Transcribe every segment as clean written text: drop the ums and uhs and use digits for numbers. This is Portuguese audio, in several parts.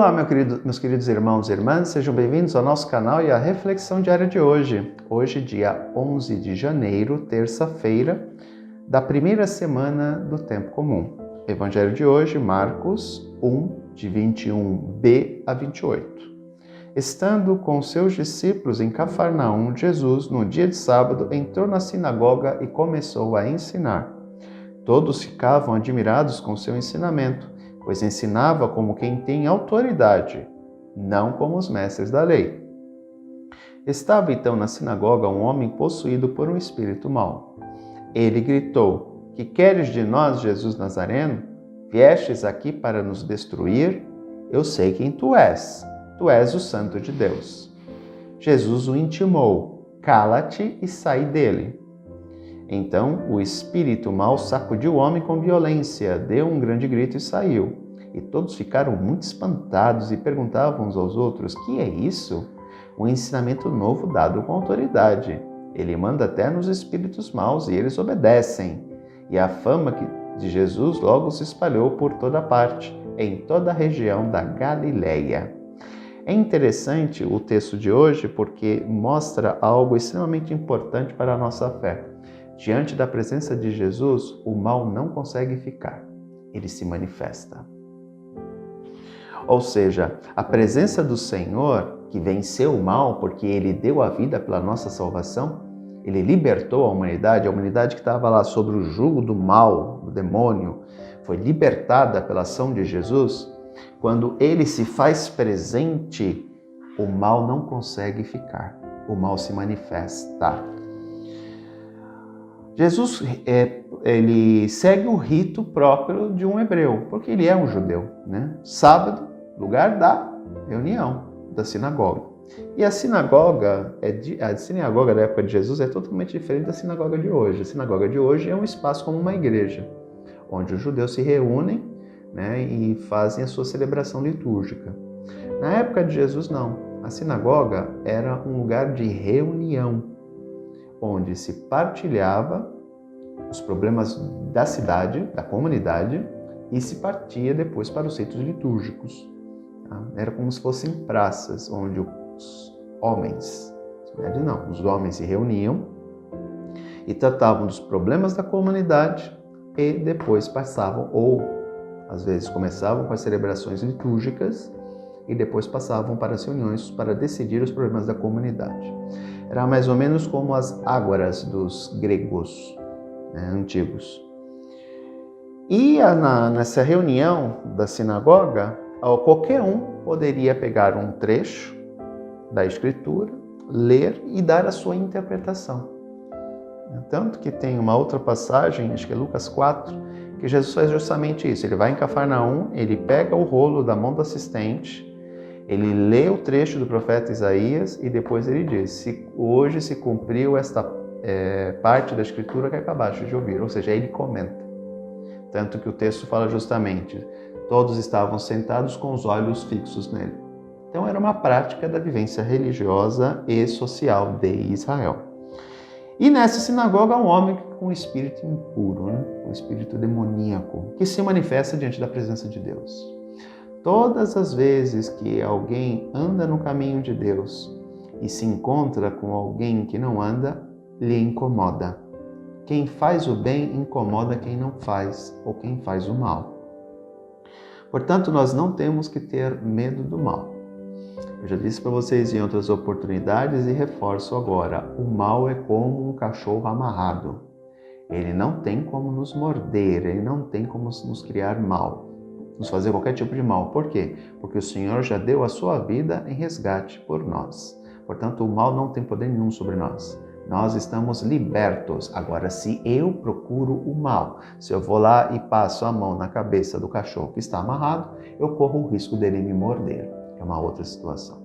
Olá, meus queridos irmãos e irmãs, sejam bem-vindos ao nosso canal e à reflexão diária de hoje. Hoje, dia 11 de janeiro, terça-feira, da primeira semana do Tempo Comum. Evangelho de hoje, Marcos 1, de 21b a 28. Estando com seus discípulos em Cafarnaum, Jesus, no dia de sábado, entrou na sinagoga e começou a ensinar. Todos ficavam admirados com seu ensinamento, pois ensinava como quem tem autoridade, não como os mestres da lei. Estava então na sinagoga um homem possuído por um espírito mau. Ele gritou: "Que queres de nós, Jesus Nazareno? Viestes aqui para nos destruir? Eu sei quem tu és o Santo de Deus." Jesus o intimou: "Cala-te e sai dele." Então o espírito mau sacudiu o homem com violência, deu um grande grito e saiu. E todos ficaram muito espantados e perguntavam uns aos outros: "Que é isso?" Um ensinamento novo dado com autoridade. Ele manda até nos espíritos maus e eles obedecem. E a fama de Jesus logo se espalhou por toda parte, em toda a região da Galileia. É interessante o texto de hoje porque mostra algo extremamente importante para a nossa fé. Diante da presença de Jesus, o mal não consegue ficar, ele se manifesta. Ou seja, a presença do Senhor, que venceu o mal porque ele deu a vida pela nossa salvação, ele libertou a humanidade que estava lá sob o jugo do mal, do demônio, foi libertada pela ação de Jesus. Quando ele se faz presente, o mal não consegue ficar, o mal se manifesta. Jesus ele segue o rito próprio de um hebreu, porque ele é um judeu, né? Sábado, lugar da reunião, da sinagoga. E a sinagoga da época de Jesus é totalmente diferente da sinagoga de hoje. A sinagoga de hoje é um espaço como uma igreja, onde os judeus se reúnem, né, e fazem a sua celebração litúrgica. Na época de Jesus, não. A sinagoga era um lugar de reunião, onde se partilhava os problemas da cidade, da comunidade, e se partia depois para os ritos litúrgicos. Era como se fossem praças, onde os homens se reuniam e tratavam dos problemas da comunidade e depois passavam, ou às vezes começavam com as celebrações litúrgicas e depois passavam para as reuniões para decidir os problemas da comunidade. Era mais ou menos como as ágoras dos gregos, né, antigos. E nessa reunião da sinagoga, qualquer um poderia pegar um trecho da Escritura, ler e dar a sua interpretação. Tanto que tem uma outra passagem, acho que é Lucas 4, que Jesus faz justamente isso. Ele vai em Cafarnaum, ele pega o rolo da mão do assistente, ele lê o trecho do profeta Isaías e depois ele diz: hoje se cumpriu esta parte da Escritura que acabaste de ouvir. Ou seja, ele comenta. Tanto que o texto fala justamente: todos estavam sentados com os olhos fixos nele. Então era uma prática da vivência religiosa e social de Israel. E nessa sinagoga há um homem com um espírito impuro, né? Um espírito demoníaco, que se manifesta diante da presença de Deus. Todas as vezes que alguém anda no caminho de Deus e se encontra com alguém que não anda, lhe incomoda. Quem faz o bem incomoda quem não faz ou quem faz o mal. Portanto, nós não temos que ter medo do mal. Eu já disse para vocês em outras oportunidades e reforço agora: o mal é como um cachorro amarrado. Ele não tem como nos morder, ele não tem como nos criar mal, nos fazer qualquer tipo de mal. Por quê? Porque o Senhor já deu a sua vida em resgate por nós. Portanto, o mal não tem poder nenhum sobre nós. Nós estamos libertos. Agora, se eu procuro o mal, se eu vou lá e passo a mão na cabeça do cachorro que está amarrado, eu corro o risco dele me morder. É uma outra situação.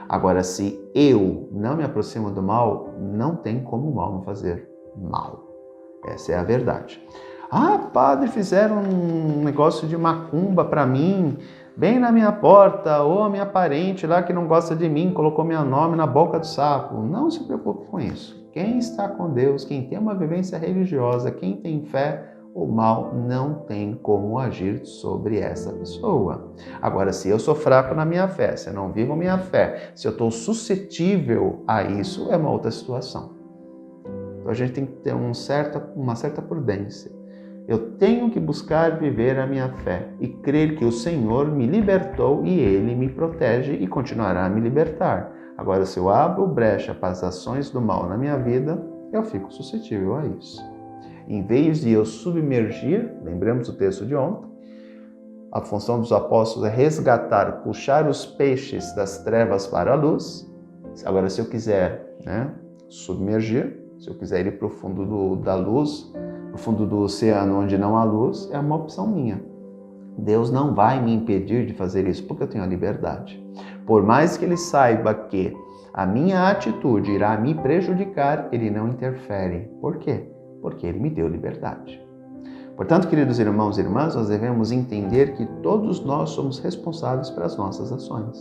Agora, se eu não me aproximo do mal, não tem como o mal me fazer mal. Essa é a verdade. Padre, fizeram um negócio de macumba para mim, bem na minha porta, ou a minha parente lá que não gosta de mim colocou meu nome na boca do sapo. Não se preocupe com isso. Quem está com Deus, quem tem uma vivência religiosa, quem tem fé, o mal não tem como agir sobre essa pessoa. Agora, se eu sou fraco na minha fé, se eu não vivo minha fé, se eu estou suscetível a isso, é uma outra situação. Então a gente tem que ter uma certa prudência. Eu tenho que buscar viver a minha fé e crer que o Senhor me libertou e Ele me protege e continuará a me libertar. Agora, se eu abro brecha para as ações do mal na minha vida, eu fico suscetível a isso. Em vez de eu submergir, lembramos o texto de ontem, a função dos apóstolos é resgatar, puxar os peixes das trevas para a luz. Agora, se eu quiser submergir, se eu quiser ir para o fundo da luz, no fundo do oceano onde não há luz, é uma opção minha. Deus não vai me impedir de fazer isso, porque eu tenho a liberdade. Por mais que Ele saiba que a minha atitude irá me prejudicar, Ele não interfere. Por quê? Porque Ele me deu liberdade. Portanto, queridos irmãos e irmãs, nós devemos entender que todos nós somos responsáveis pelas nossas ações.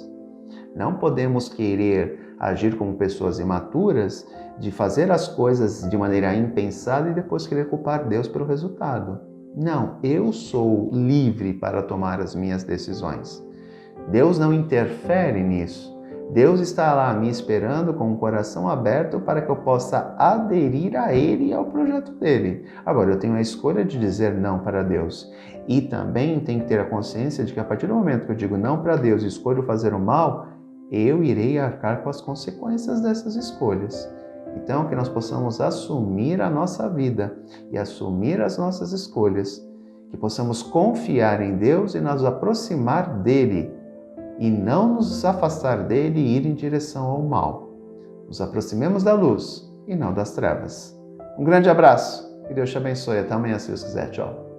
Não podemos querer agir como pessoas imaturas, de fazer as coisas de maneira impensada e depois querer culpar Deus pelo resultado. Não, eu sou livre para tomar as minhas decisões. Deus não interfere nisso. Deus está lá me esperando com o coração aberto para que eu possa aderir a Ele e ao projeto dele. Agora, eu tenho a escolha de dizer não para Deus. E também tenho que ter a consciência de que a partir do momento que eu digo não para Deus e escolho fazer o mal, eu irei arcar com as consequências dessas escolhas. Então, que nós possamos assumir a nossa vida e assumir as nossas escolhas, que possamos confiar em Deus e nos aproximar dele, e não nos afastar dele e ir em direção ao mal. Nos aproximemos da luz e não das trevas. Um grande abraço, que Deus te abençoe. Até amanhã, se Deus quiser. Tchau.